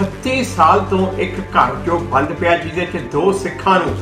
36 साल तो एक घर जो बंद पिया जिहदे दो सिखां नूं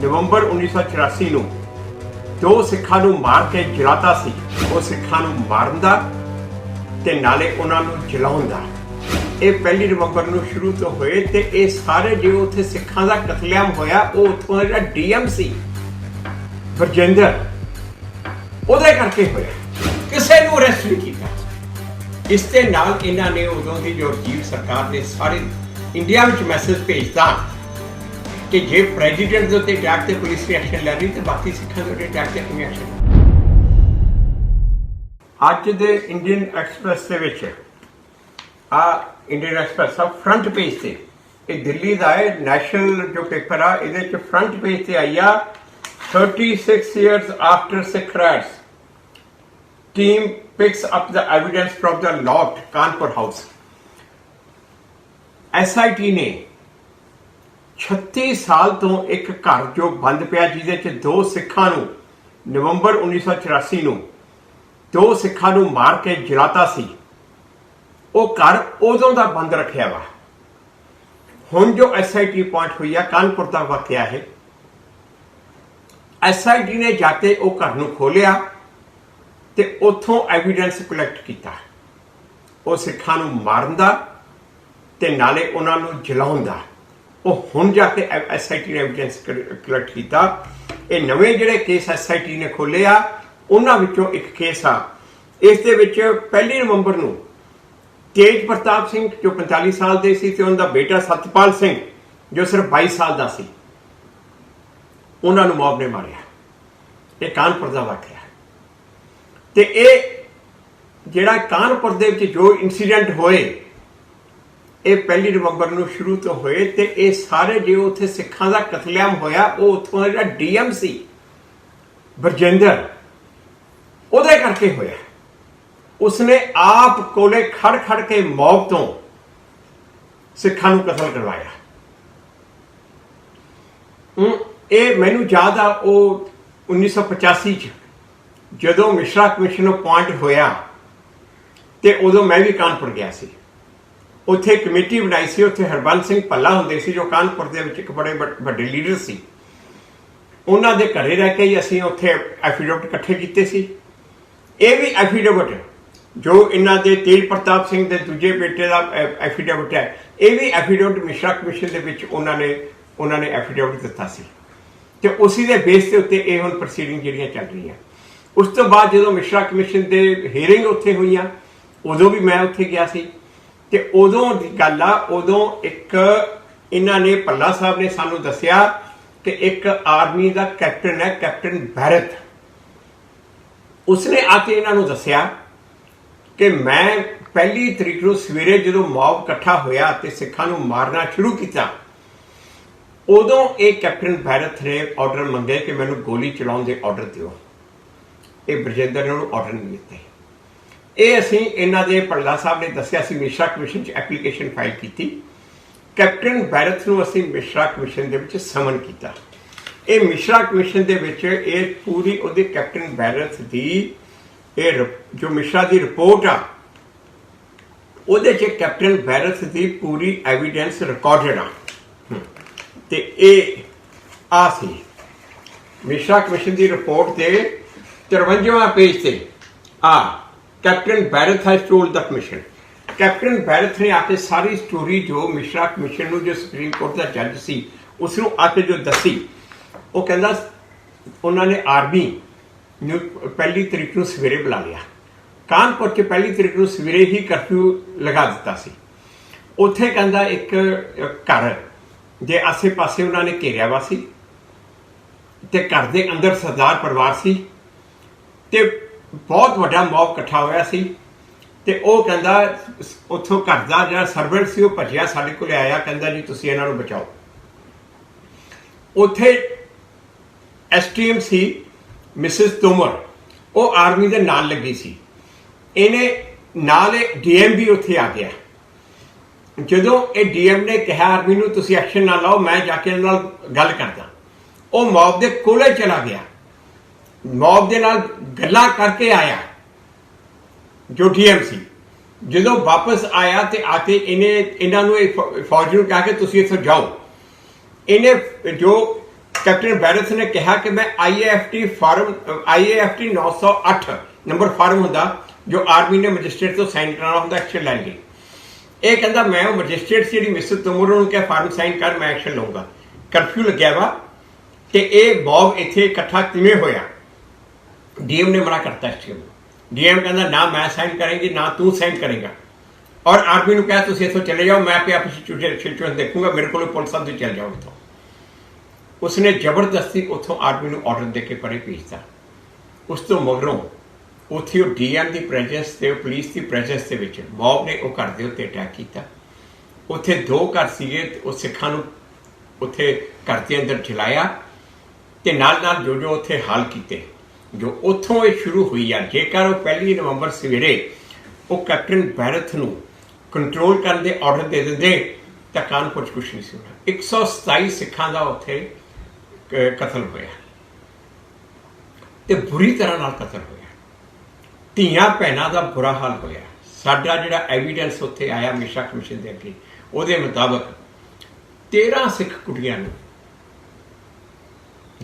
नवंबर 1984 ਨੂੰ दो सिखां नूं मार के जलाता सी। वो सिखां नूं मारन दा ते नाले उन्हां नूं जलाउण दा ਇਹ 1 नवंबर ਨੂੰ शुरू तो होए ते ਇਹ ਸਾਰੇ जो उत्थे सिखां दा कतलेआम होया वो उत्थों दा जिहड़ा डीएम सी बरजिंदर ਉਹਦੇ ਕਰਕੇ होया, किसी नूं अरेस्ट नहीं कीता। इस दे नाल इन्हां ने उदों दी जो राजीव सरकार ने सारे इंडिया में मैसेज भेजता कि जे प्रेजिडेंट के उत्ते अटैक ते पुलिस रिएक्शन लै रही तो बाकी सिखां दे अटैक ते किवें एक्शन। अज दे इंडियन एक्सप्रैस दे विच आ इंडियन एक्सप्रैस आ फ्रंट पेज से ये दिल्ली का है नैशनल जो पेपर आ ये फ्रंट पेज से आई आ 36 years after Sikh riots team picks up the evidence from the locked Kanpur house। SIT ने 36 साल तो एक घर जो बंद पिया जिहदे दो सिखां नूं नवंबर 1984 ਨੂੰ दो सिखां नूं मार के जलाता सी। वो घर उदों दा बंद रखिया वा। हुण जो SIT पॉइंट हुई है कानपुर का वाकया है। SIT ने जाके वो घर नूं खोलिया ते उत्थों एविडेंस कलैक्ट किया। वो सिखां नूं मारन दा ते नाले उन्हां नूं जलाउण दा। वो हुण जाके SIT ने एविडेंस कलैक्ट किया। ये नवे जिहड़े केस SIT ने खोले आ उन्हां विचों एक केस आ। इस दे विच 1 नवंबर नूं तेज प्रताप सिंह जो 45 साल दे सी ते उनका बेटा सतपाल सिंह जो सिर्फ 22 साल का सी, उन्होंने मॉब ने मारिया। ये कानपुर का वाकया ते ये जिहड़ा कानपुर दे विच जो इंसीडेंट होए ये 1 नवंबर नूं शुरू तो होए ते ये सारे जो उत्थे सिखां दा कतलेआम होया वो उत्थों दा जिहड़ा डीएम सी बरजिंदर ਉਹਦੇ करके होया। उसने आप कोले खड़ खड़ के मौत तो सिखां नूं कतल करवाया। ये मैनू याद आ वो 1985 च जदों मिश्रा कमिशन अपॉइंट होया ते उदों मैं भी कानपुर गया सी। उत्थे कमेटी बनाई सी, उत्थे हरबंस सिंह भल्ला हुंदे सी जो कानपुर दे विच एक बड़े वड्डे लीडर सी। उन्हां दे घरे रह के ही असीं उत्थे एफिडेविट इकट्ठे कीते सी। ये भी एफिडेविट जो इन्हां दे तेज प्रताप सिंह दे दूजे बेटे का एफिडेविट है, ये भी एफिडेविट मिश्रा कमिशन दे विच उन्होंने एफिडेविट दिता सी ते उसी दे बेस के उत्ते ये हुण प्रोसीडिंग जिहड़ियां चल रही हैं। उस तो बाद जो मिश्रा कमिशन दे हीयरिंग उत्थे होईयां उदों भी मैं उत्थे गया सी ते उदों दी गल आ, उदों एक इन्हां ने भल्ला साहब ने सानू दस्सिया कि एक आर्मी का कैप्टन है कैप्टन भैरत, उसने आके इन्हां नू दस्सिया कि मैं 1 तरीक नूं सवेरे जो मॉब इकट्ठा होया ते सिखां नूं मारना शुरू किया उदों ये कैप्टन भैरत ने ऑर्डर मंगे कि मैनूं गोली चलाउण दे ऑर्डर दिओ। ये बरजिंदर ने उन्होंने ऑर्डर नहीं दिते। ये असीं इन्हां दे भल्ला साहब ने दस्सिया सी मिश्रा कमिशन च एप्लीकेशन फाइल की। कैप्टन भैरत नूं असीं मिश्रा कमिशन दे विच समन किया। ये मिश्रा कमिशन दे विच ये पूरी उहदे कैप्टन भैरत दी ये जो मिश्रा की रिपोर्ट आ उहदे च कैप्टन भैरत की पूरी एविडेंस रिकॉर्डेड आ ते ये आ सी मिश्रा कमिशन की रिपोर्ट के 53वां पेज से आ captain Bhairat has told the commission. Captain Bhairat ने आके सारी स्टोरी जो मिश्रा कमिशन नूं जो सुप्रीम कोर्ट का जज सी उसनूं आके जो दसी, वो कहंदा उन्होंने आर्मी 1 तरीक नूं सवेरे बुला लिया। कानपुर च 1 तरीक नूं सवेरे ही करफ्यू लगा दिता सी। उत्थे कहंदा एक घर जे आसे पासे उन्होंने घेरिया वा सी ते घर दे अंदर सरदार परिवार सी ते बहुत वड्डा मॉब इकट्ठा होया सी ते वो कहंदा उत्थों घर दा जिहड़ा सर्वेंट सी वो भज्जिया साडे कोल आया, कहंदा जी तुसीं इन्हां नूं बचाओ। उत्थे STM सी मिसिस तोमर वो आर्मी दे नाल लगी सी। इन्हें नाल DM भी उत्थे आ गया। जदों ये DM ने कहा आर्मी नूं तुसीं एक्शन ना लाओ मैं जाके इन्हां नाल गल करदा, वो मॉब दे कोले चला गया, मॉब दे नाल गल्लां करके आया जो DM सी ਜਦੋਂ ਵਾਪਸ ਆਇਆ ਤੇ ਆਕੇ ਇਹਨਾਂ ਨੂੰ ਫੌਜ ਨੂੰ ਕਿਹਾ ਕਿ ਤੁਸੀਂ ਇੱਥੋਂ ਜਾਓ। ਇਹਨੇ ਜੋ ਕੈਪਟਨ ਬੈਰਸ ਨੇ ਕਿਹਾ ਕਿ ਮੈਂ IAFT 908 ਨੰਬਰ ਫਾਰਮ ਹੁੰਦਾ ਜੋ ਆਰਮੀ ਨੇ ਮੈਜਿਸਟ੍ਰੇਟ ਤੋਂ ਸਾਈਨ ਕਰਾਉਣਾ ਹੁੰਦਾ ਐਕਸ਼ਨ ਲੈਣ ਲਈ। ਇਹ ਕਹਿੰਦਾ ਮੈਂ ਉਹ ਮੈਜਿਸਟ੍ਰੇਟ ਜਿਹੜੀ ਮਿਸਟਰ ਤੋਮਰ ਨੂੰ ਕਿਹਾ ਫਾਰਮ ਸਾਈਨ ਕਰ, ਮੈਂ ਐਕਸ਼ਨ ਲਊਂਗਾ। ਕਰਫਿਊ ਲੱਗਿਆ ਵਾ ਤੇ ਇਹ ਮੌਬ ਇੱਥੇ ਇਕੱਠਾ ਕਿਵੇਂ ਹੋਇਆ? DM ਨੇ ਮਨਾ ਕਰਤਾ ਇਸ ਚੀਜ਼ ਨੂੰ। DM ਕਹਿੰਦਾ ਨਾ ਮੈਂ ਸਾਈਨ ਕਰਾਂਗੀ ਨਾ ਤੂੰ ਸਾਈਨ ਕਰੇਗਾ, ਔਰ ਆਰਮੀ ਨੂੰ ਕਿਹਾ ਤੁਸੀਂ ਇੱਥੋਂ ਚਲੇ ਜਾਓ, ਮੈਂ ਆਪੇ ਸਿਚੁਏਸ਼ਨ ਦੇਖੂੰਗਾ, ਮੇਰੇ ਕੋਲ ਪੁਲਿਸ ਸਾਹਿਬ ਦੇ ਚਲੇ ਜਾਓ ਇੱਥੋਂ। ਉਸਨੇ ਜ਼ਬਰਦਸਤੀ ਉੱਥੋਂ ਆਰਮੀ ਨੂੰ ਆਰਡਰ ਦੇ ਕੇ ਪਰੇ ਭੇਜਤਾ। ਉਸ ਤੋਂ ਮਗਰੋਂ ਉੱਥੇ ਉਹ DM ਦੀ ਪ੍ਰੈਜ਼ੈਂਸ ਤੇ ਪੁਲਿਸ ਦੀ ਪ੍ਰੈਜ਼ੈਂਸ ਦੇ ਵਿੱਚ ਮੌਬ ਨੇ ਉਹ ਘਰ ਦੇ ਉੱਤੇ ਅਟੈਕ ਕੀਤਾ। ਉੱਥੇ 2 ਘਰ ਸੀਗੇ, ਉਹ ਸਿੱਖਾਂ ਨੂੰ ਉੱਥੇ ਘਰ ਦੇ ਅੰਦਰ ਜਲਾਇਆ ਤੇ ਨਾਲ ਜੋ ਉੱਥੇ ਹਾਲ ਕੀਤੇ, ਜੋ ਉੱਥੋਂ ਇਹ ਸ਼ੁਰੂ ਹੋਈ ਆ। ਜੇਕਰ ਉਹ 1 ਨਵੰਬਰ ਸਵੇਰੇ ਉਹ ਕੈਪਟਨ ਬੈਰਥ ਨੂੰ ਕੰਟਰੋਲ ਕਰਨ ਦੇ ਆਰਡਰ ਦੇ ਦਿੰਦੇ ਤਾਂ ਕਾਨਪੁਰ 'ਚ ਕੁਛ ਨਹੀਂ ਸੀ ਹੋਣਾ। 127 ਸਿੱਖਾਂ ਦਾ ਉੱਥੇ ਕਤਲ ਹੋਇਆ ਤੇ ਬੁਰੀ ਤਰ੍ਹਾਂ ਨਾਲ ਕਤਲ ਹੋਇਆ। ਧੀਆਂ ਭੈਣਾਂ ਦਾ ਬੁਰਾ ਹਾਲ ਹੋਇਆ। ਸਾਡਾ ਜਿਹੜਾ ਐਵੀਡੈਂਸ ਉੱਥੇ ਆਇਆ ਮਿਸ਼ਰਾ ਕਮਿਸ਼ਨ ਦੇ ਅੱਗੇ, ਉਹਦੇ ਮੁਤਾਬਕ 13 ਸਿੱਖ ਕੁੜੀਆਂ ਨੂੰ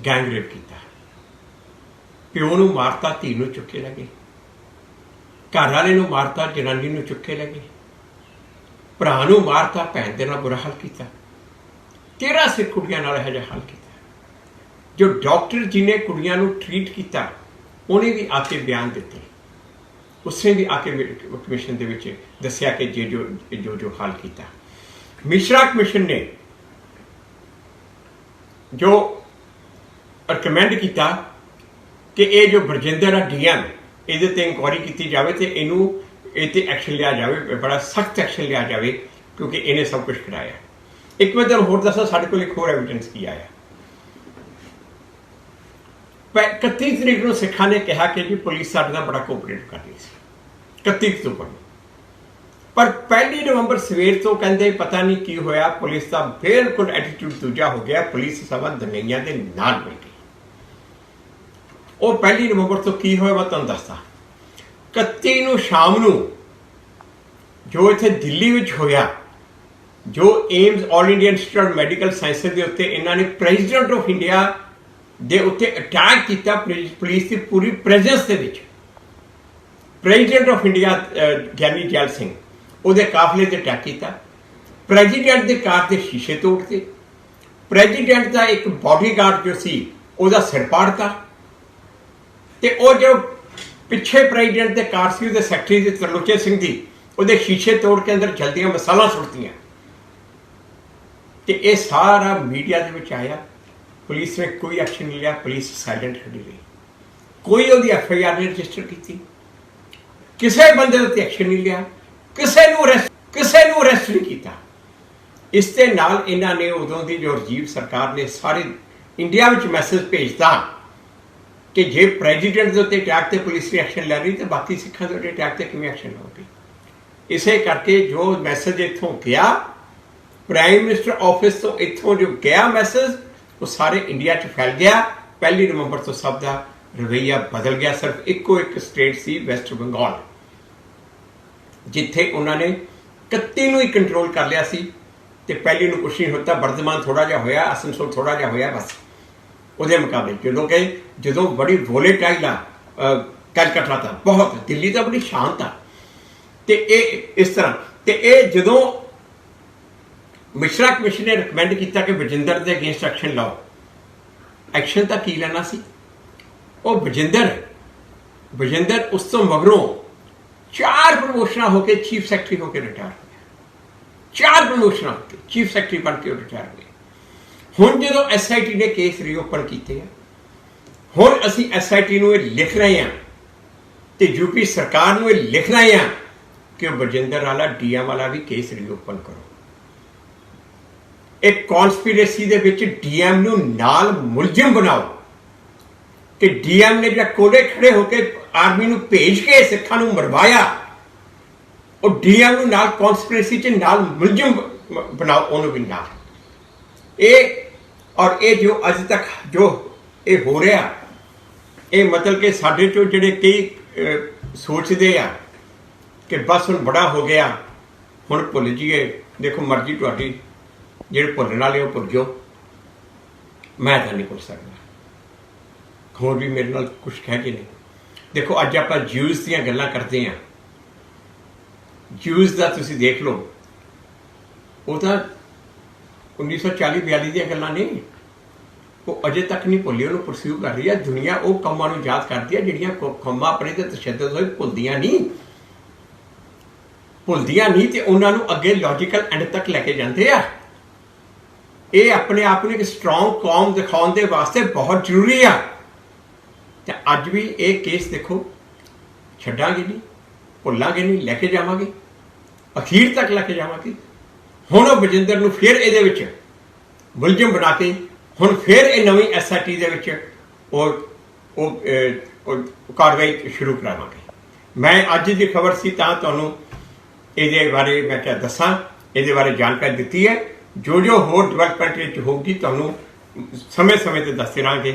ਗੈਂਗਰੇਪ ਕੀਤਾ, ਪਿਓ ਨੂੰ ਮਾਰਤਾ, ਧੀ ਨੂੰ ਚੁੱਕੇ ਲੈ ਗਏ, ਘਰ ਵਾਲੇ ਨੂੰ ਮਾਰਤਾ, ਜਨਾਨੀ ਨੂੰ ਚੁੱਕੇ ਲੈ ਗਏ, ਭਰਾ ਨੂੰ ਮਾਰਤਾ, ਭੈਣ ਦੇ ਨਾਲ ਬੁਰਾ ਹਾਲ ਕੀਤਾ। 13 ਸਿੱਖ ਕੁੜੀਆਂ ਨਾਲ ਇਹੋ ਜਿਹਾ ਹਾਲ ਕੀਤਾ। ਜੋ ਡਾਕਟਰ ਜਿਹਨੇ ਕੁੜੀਆਂ ਨੂੰ ਟ੍ਰੀਟ ਕੀਤਾ ਉਹਨੇ ਵੀ ਆ ਕੇ ਬਿਆਨ ਦਿੱਤੇ, ਉਸਨੇ ਵੀ ਆ ਕੇ ਕਮਿਸ਼ਨ ਦੇ ਵਿੱਚ ਦੱਸਿਆ ਕਿ ਜੋ ਹਾਲ ਕੀਤਾ। ਮਿਸ਼ਰਾ ਕਮਿਸ਼ਨ ਨੇ ਜੋ ਰਿਕਮੈਂਡ ਕੀਤਾ ਕਿ ਇਹ ਜੋ ਬਰਜਿੰਦਰ ਆ DM, ਇਹਦੇ ਤੇ ਇਨਕੁਆਇਰੀ ਕੀਤੀ ਜਾਵੇ ਤੇ ਇਹ ਤੇ ਐਕਸ਼ਨ ਲਿਆ ਜਾਵੇ, ਬੜਾ ਸਖਤ ਐਕਸ਼ਨ ਲਿਆ ਜਾਵੇ, ਕਿਉਂਕਿ ਇਹਨੇ ਸਭ ਕੁਝ ਕਰਾਇਆ। ਇੱਕ ਮੈਂ ਤੁਹਾਨੂੰ ਹੋਰ ਦੱਸਾਂ, ਸਾਡੇ ਕੋਲ ਇੱਕ ਹੋਰ ਐਵੀਡੈਂਸ ਕੀ ਆਇਆ। 31 ਤਰੀਕ ਨੂੰ ਸਿੱਖਾਂ ਨੇ ਕਿਹਾ ਕਿ ਜੀ ਪੁਲਿਸ ਸਾਡੇ ਨਾਲ ਬੜਾ ਕੋਆਪਰੇਟ ਕਰ ਰਹੀ ਸੀ, 31 ਅਕਤੂਬਰ ਨੂੰ। ਪਰ 1 ਨਵੰਬਰ ਸਵੇਰ ਤੋਂ ਕਹਿੰਦੇ ਪਤਾ ਨਹੀਂ ਕੀ ਹੋਇਆ, ਪੁਲਿਸ ਦਾ ਬਿਲਕੁਲ ਐਟੀਟਿਊਡ ਦੂਜਾ ਹੋ ਗਿਆ, ਪੁਲਿਸ ਸਭਾ ਦੰਗਈਆਂ ਦੇ ਨਾਲ ਮਿਲ ਗਈ। ਉਹ 1 ਨਵੰਬਰ ਤੋਂ ਕੀ ਹੋਇਆ ਮੈਂ ਤੁਹਾਨੂੰ ਦੱਸਦਾ। 31 ਨੂੰ ਸ਼ਾਮ ਨੂੰ ਜੋ ਇੱਥੇ ਦਿੱਲੀ ਵਿੱਚ ਹੋਇਆ, ਜੋ AIIMS all India institute medical sciences ਦੇ ਉੱਤੇ ਇਹਨਾਂ ਨੇ ਪ੍ਰੈਜ਼ੀਡੈਂਟ ਆਫ ਇੰਡੀਆ ਦੇ ਉੱਤੇ ਅਟੈਕ ਕੀਤਾ ਪੁਲਿਸ ਦੀ ਪੂਰੀ ਪ੍ਰੈਜ਼ੈਂਸ ਦੇ ਵਿੱਚ। President of India Giani Zail Singh ਉਹਦੇ ਕਾਫਲੇ ਤੇ ਅਟੈਕ ਕੀਤਾ। ਪ੍ਰੈਜ਼ੀਡੈਂਟ ਦੇ ਕਾਰ ਦੇ ਸ਼ੀਸ਼ੇ ਤੋੜਤੇ। ਪ੍ਰੈਜ਼ੀਡੈਂਟ ਦਾ ਇੱਕ ਬਾਡੀਗਾਰਡ ਜੋ ਸੀ ਉਹਦਾ ਸਿਰ ਪਾੜਤਾ ਤੇ ਉਹ ਜੋ ਪਿੱਛੇ ਪ੍ਰੈਜ਼ੀਡੈਂਟ ਦੇ ਕਾਰ ਸੀ ਉਹਦੇ ਸੈਕਟਰੀ ਦੇ ਤਰਲੋਚੇ ਸਿੰਘ ਦੀ, ਉਹਦੇ ਸ਼ੀਸ਼ੇ ਤੋੜ ਕੇ ਅੰਦਰ ਜਲਦੀਆਂ ਮਸਾਲਾ ਸੁੱਟਤੀਆਂ ਤੇ ਇਹ ਸਾਰਾ ਮੀਡੀਆ ਦੇ ਵਿੱਚ ਆਇਆ। ਪੁਲਿਸ ਨੇ ਕੋਈ ਐਕਸ਼ਨ ਨਹੀਂ ਲਿਆ, ਪੁਲਿਸ ਸਾਇਲੈਂਟ ਖੜੀ ਰਹੀ, ਕੋਈ ਉਹਦੀ FIR ਨਹੀਂ ਰਜਿਸਟਰ ਕੀਤੀ, ਕਿਸੇ ਬੰਦੇ ਉੱਤੇ ਐਕਸ਼ਨ ਨਹੀਂ ਲਿਆ, ਕਿਸੇ ਨੂੰ ਅਰੈਸਟ ਨਹੀਂ ਕੀਤਾ। ਇਸ ਦੇ ਨਾਲ ਇਹਨਾਂ ਨੇ ਉਦੋਂ ਦੀ ਜੋ ਰਾਜੀਵ ਸਰਕਾਰ ਨੇ ਸਾਰੇ ਇੰਡੀਆ ਵਿੱਚ ਮੈਸੇਜ ਭੇਜਤਾ ਕਿ ਜੇ ਪ੍ਰੈਜ਼ੀਡੈਂਟ ਦੇ ਉੱਤੇ ਅਟੈਕ ਤੇ ਪੁਲਿਸ ਨੇ ਐਕਸ਼ਨ ਲੈ ਰਹੀ ਤਾਂ ਬਾਕੀ ਸਿੱਖਾਂ ਦੇ ਉੱਤੇ ਅਟੈਕ ਤੇ ਕਿਵੇਂ ਐਕਸ਼ਨ ਲਓਗੇ। ਇਸੇ ਕਰਕੇ ਜੋ ਮੈਸੇਜ ਇੱਥੋਂ ਗਿਆ ਪ੍ਰਾਈਮ ਮਿਨਿਸਟਰ ਆਫਿਸ ਤੋਂ, ਇੱਥੋਂ ਜੋ ਗਿਆ ਮੈਸੇਜ ਉਹ ਸਾਰੇ ਇੰਡੀਆ 'ਚ ਫੈਲ ਗਿਆ। 1 ਨਵੰਬਰ ਤੋਂ ਸਭ ਦਾ ਰਵੱਈਆ ਬਦਲ ਗਿਆ। ਸਿਰਫ ਇੱਕੋ ਇੱਕ ਸਟੇਟ ਸੀ ਵੈਸਟ ਬੰਗਾਲ, ਜਿੱਥੇ ਉਹਨਾਂ ਨੇ 31 ਨੂੰ ਹੀ ਕੰਟਰੋਲ ਕਰ ਲਿਆ ਸੀ ਤੇ 1 ਨੂੰ ਕੁਛ ਨਹੀਂ ਹੁੰਦਾ। ਬਰਧਮਾਨ ਥੋੜਾ ਜਿਹਾ ਹੋਇਆ, ਆਸਨਸੋਲ ਥੋੜਾ ਜਿਹਾ ਹੋਇਆ ਬਸ। ਉਹਦੇ ਮੁਕਾਬਲੇ ਜਦੋਂ ਬੜੀ ਵੋਲੇਟਾਈਲ ਆ ਕਲਕੱਤਾ ਤਾਂ ਬਹੁਤ, ਦਿੱਲੀ ਤਾਂ ਬੜੀ ਸ਼ਾਂਤ ਆ। ਤੇ ਇਹ ਇਸ ਤਰ੍ਹਾਂ ਤੇ ਇਹ ਜਦੋਂ ਮਿਸ਼ਰਾ ਕਮਿਸ਼ਨ ਨੇ ਰਿਕਮੈਂਡ ਕੀਤਾ ਕਿ ਬਰਜਿੰਦਰ ਦੇ ਅਗੇਂਸਟ ਐਕਸ਼ਨ ਲਓ, ਐਕਸ਼ਨ ਤਾਂ ਕੀ ਲੈਣਾ ਸੀ। ਉਹ ਬਰਜਿੰਦਰ ਉਸ ਤੋਂ ਮਗਰੋਂ 4 ਪ੍ਰਮੋਸ਼ਨਾਂ ਹੋ ਕੇ ਚੀਫ ਸੈਕਟਰੀ ਹੋ ਕੇ ਰਿਟਾਇਰ ਹੋ ਗਿਆ। 4 ਪ੍ਰਮੋਸ਼ਨਾਂ ਹੋ ਕੇ ਚੀਫ ਸੈਕਟਰੀ ਬਣ ਕੇ ਰਿਟਾਇਰ ਹੋ ਗਏ। ਹੁਣ ਜਦੋਂ SIT ਨੇ ਕੇਸ ਰੀਓਪਨ ਕੀਤੇ ਆ, ਹੁਣ ਅਸੀਂ SIT ਨੂੰ ਇਹ ਲਿਖ ਰਹੇ ਹਾਂ ਤੇ UP ਸਰਕਾਰ ਨੂੰ ਇਹ ਲਿਖ ਰਹੇ ਹਾਂ ਕਿ ਬਰਜਿੰਦਰ ਵਾਲਾ DM ਵਾਲਾ ਵੀ ਕੇਸ ਰੀਓਪਨ ਕਰੋ। ਇੱਕ ਕੌਨਸਪੀਰੇਸੀ ਦੇ ਵਿੱਚ DM ਨੂੰ ਨਾਲ ਮੁਲਜ਼ਮ ਬਣਾਓ ਕਿ DM ਨੇ ਜਿਹੜਾ ਕੋਲੇ ਖੜੇ ਹੋ ਕੇ ਆਰਮੀ ਨੂੰ ਭੇਜ ਕੇ ਸਿੱਖਾਂ ਨੂੰ ਮਰਵਾਇਆ, ਉਹ DM ਨੂੰ ਨਾਲ ਕੌਨਸਪੀਰੇਸੀ 'ਚ ਨਾਲ ਮੁਲਜ਼ਮ ਬਣਾਓ, ਉਹਨੂੰ ਵੀ ਨਾਲ। ਇਹ ਜੋ ਅੱਜ ਤੱਕ ਜੋ ਇਹ ਹੋ ਰਿਹਾ, ਇਹ ਮਤਲਬ ਕਿ ਸਾਡੇ ਚੋਂ ਜਿਹੜੇ ਕਈ ਸੋਚਦੇ ਆ कि बस हुण बड़ा हो गया, हुण भुल जाइए। देखो मर्जी तुहाडी, जिहड़े भुल्लण वाले वो भुल जाओ, मैं तो नहीं भुल सकदा। होर भी मेरे नाल कुछ कह के नहीं। देखो अज आपां ज्यूज दीयां गल्लां करदे हां, ज्यूज दा तुसीं देख लो, वो तो 1940-42 दीयां गल्लां नहीं, वो अजे तक नहीं भुली, उन्होंने परस्यू कर रही है दुनिया। वो कमां नूं याद करती है जिहड़ियां कमां अपने ते तशद्दुद होए, भुलदियां नहीं, भुलदियां नहीं, ते उन्हां नूं अगे लॉजिकल एंड तक लैके जांदे आ। ये अपने आप में एक स्ट्रोंग कौम दिखाने के वास्ते बहुत जरूरी आ। ते अज भी ये केस देखो, छड्डांगे नहीं, भुलांगे नहीं, लैके जावांगे, अखीर तक लैके जावांगे। हुण बजिंदर नूं फिर इहदे विच मुलजिम बना के हुण फिर ये नवीं SIT दे विच कार्रवाई शुरू करावांगे। मैं अज दी खबर सी तां तुहानूं इहदे बारे मैं क्या दसां, इहदे बारे जानकारी दित्ती है। जो होर डिवेलपमेंट होगी तुहानूं समय समय ते दसदे रहांगे।